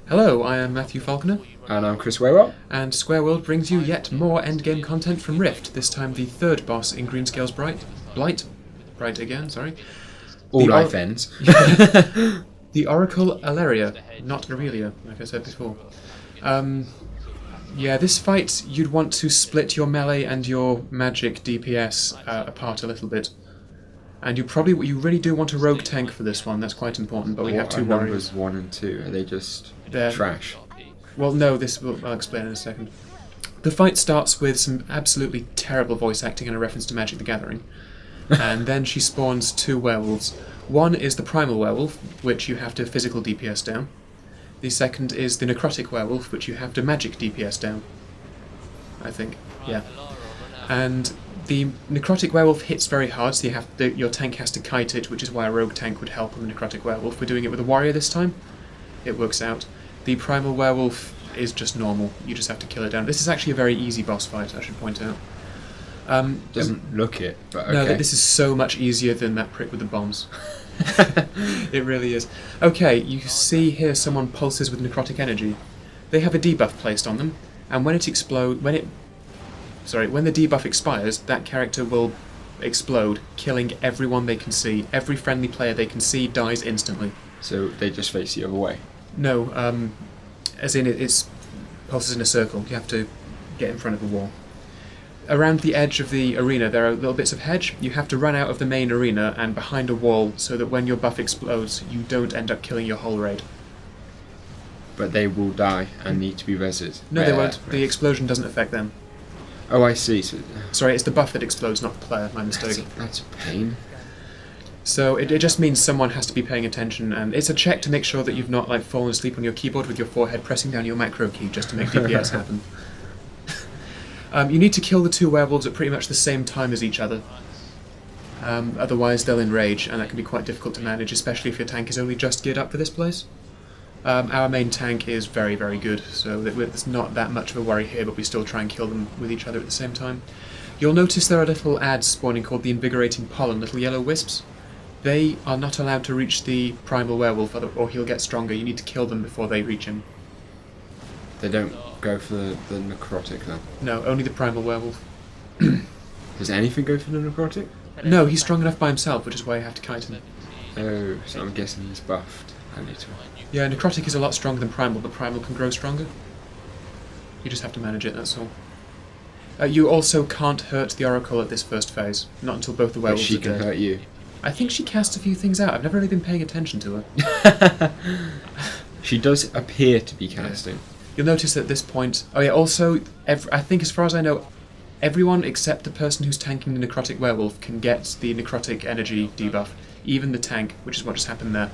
Hello, I am Matthew Falconer, And I'm Chris Waywell. and Square World brings you yet more endgame content from Rift, this time the third boss in Green Scales Blight. Bright again, sorry. All life ends. The Oracle Aleria, not Aurelia, like I said before. Yeah, this fight, you'd want to split your melee and your magic DPS apart a little bit. And you really do want a rogue tank for this one, that's quite important, but we have two warriors. Numbers 1 and 2, are they just They're- trash? Well, no, I'll explain in a second. The fight starts with some absolutely terrible voice acting and a reference to Magic the Gathering. And then she spawns two werewolves. One is the Primal Werewolf, which you have to physical DPS down. The second is the Necrotic Werewolf, which you have to magic DPS down. I think, yeah. And the Necrotic Werewolf hits very hard, so your tank has to kite it, which is why a rogue tank would help on the Necrotic Werewolf. We're doing it with a warrior this time. It works out. The Primal Werewolf is just normal. You just have to kill it down. This is actually a very easy boss fight, I should point out. Doesn't look it, but okay. No, this is so much easier than that prick with the bombs. It really is. Okay, you see here someone pulses with necrotic energy. They have a debuff placed on them, and when the debuff expires, that character will explode, killing everyone they can see. Every friendly player they can see dies instantly. So they just face the other way? No, as in it's pulses in a circle. You have to get in front of a wall. Around the edge of the arena there are little bits of hedge. You have to run out of the main arena and behind a wall so that when your buff explodes you don't end up killing your whole raid. But they will die and need to be rezzed. No, they won't. The explosion doesn't affect them. Oh, I see. So, sorry, it's the buff that explodes, not the player. My mistake. That's a pain. So it just means someone has to be paying attention, and it's a check to make sure that you've not fallen asleep on your keyboard with your forehead pressing down your macro key just to make DPS happen. You need to kill the two werewolves at pretty much the same time as each other. Otherwise they'll enrage, and that can be quite difficult to manage, especially if your tank is only just geared up for this place. Our main tank is very, very good, so it's not that much of a worry here, but we still try and kill them with each other at the same time. You'll notice there are little ads spawning called the Invigorating Pollen, little yellow wisps. They are not allowed to reach the Primal Werewolf, or he'll get stronger. You need to kill them before they reach him. They don't go for the necrotic then? No, only the Primal Werewolf. Does anything go for the necrotic? No, he's strong enough by himself, which is why you have to kite him. Oh, so I'm guessing he's buffed a little. Yeah, Necrotic is a lot stronger than Primal, but Primal can grow stronger. You just have to manage it, that's all. You also can't hurt the Oracle at this first phase, not until both the werewolves But she are can dead. hurt you. I think she casts a few things out. I've never really been paying attention to her. She does appear to be casting. You'll notice at this point... Oh yeah, also, I think as far as I know, everyone except the person who's tanking the Necrotic Werewolf can get the Necrotic Energy debuff. Even the tank, which is what just happened there.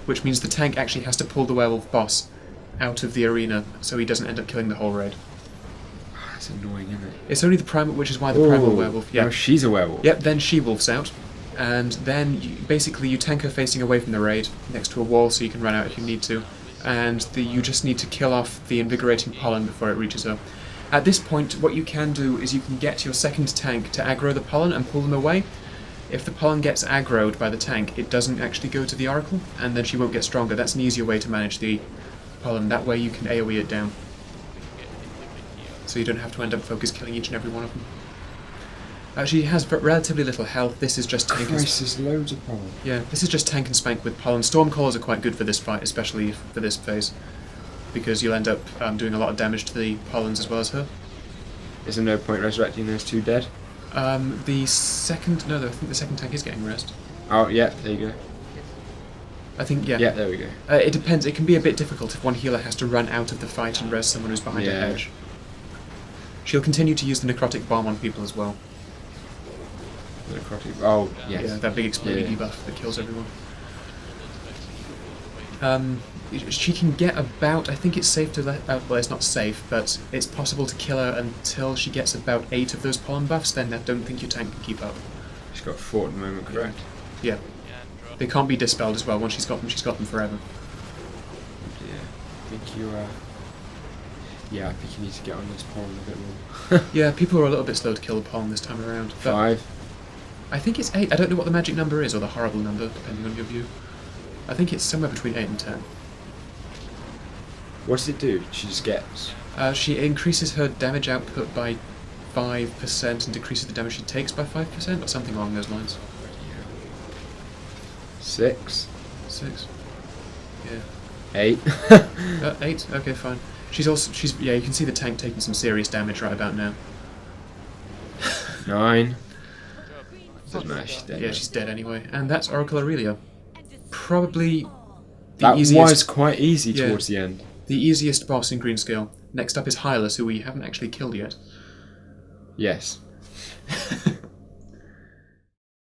Which means the tank actually has to pull the werewolf boss out of the arena so he doesn't end up killing the whole raid. That's annoying, isn't it? It's only the Primal, which is why the Primal Werewolf... Yeah. No, she's a werewolf. Yep, then she wolfs out. And then, basically, you tank her facing away from the raid, next to a wall so you can run out if you need to. And you just need to kill off the Invigorating Pollen before it reaches her. At this point, what you can do is you can get your second tank to aggro the pollen and pull them away. If the pollen gets aggroed by the tank, it doesn't actually go to the Oracle, and then she won't get stronger. That's an easier way to manage the pollen. That way you can AoE it down. So you don't have to end up focus killing each and every one of them. She has relatively little health. This is just tank. Christ, there's loads of pollen. Yeah, this is just tank and spank with pollen. Stormcallers are quite good for this fight, especially for this phase, because you'll end up doing a lot of damage to the pollens as well as her. Is there no point resurrecting those two dead? I think the second tank is getting rest. Oh, yeah, there you go. I think, yeah. Yeah, there we go. It depends. It can be a bit difficult if one healer has to run out of the fight and res someone who's behind a hedge. She'll continue to use the Necrotic Bomb on people as well. The necrotic... Oh, yes. Yeah, that big exploding debuff that kills everyone. She can get about... I think it's safe to let... well, it's not safe, but it's possible to kill her until she gets about 8 of those pollen buffs, then I don't think your tank can keep up. She's got 4 at the moment, correct? Yeah. They can't be dispelled as well. Once she's got them forever. Yeah. I think you, yeah, I think you need to get on this pollen a bit more. Yeah, people are a little bit slow to kill the pollen this time around. 5? I think it's 8. I don't know what the magic number is, or the horrible number, depending on your view. I think it's somewhere between 8 and 10. What does it do? She just gets... She increases her damage output by 5% and decreases the damage she takes by 5%, or something along those lines. 6. 6. Yeah. 8. 8. Okay, fine. She's yeah. You can see the tank taking some serious damage right about now. 9. Doesn't matter. She's dead. Yeah, she's dead anyway. And that's Oracle Aurelia. Probably the That easiest. was quite easy Yeah. towards the end. The easiest boss in Green Scale. Next up is Hylas, who we haven't actually killed yet. Yes.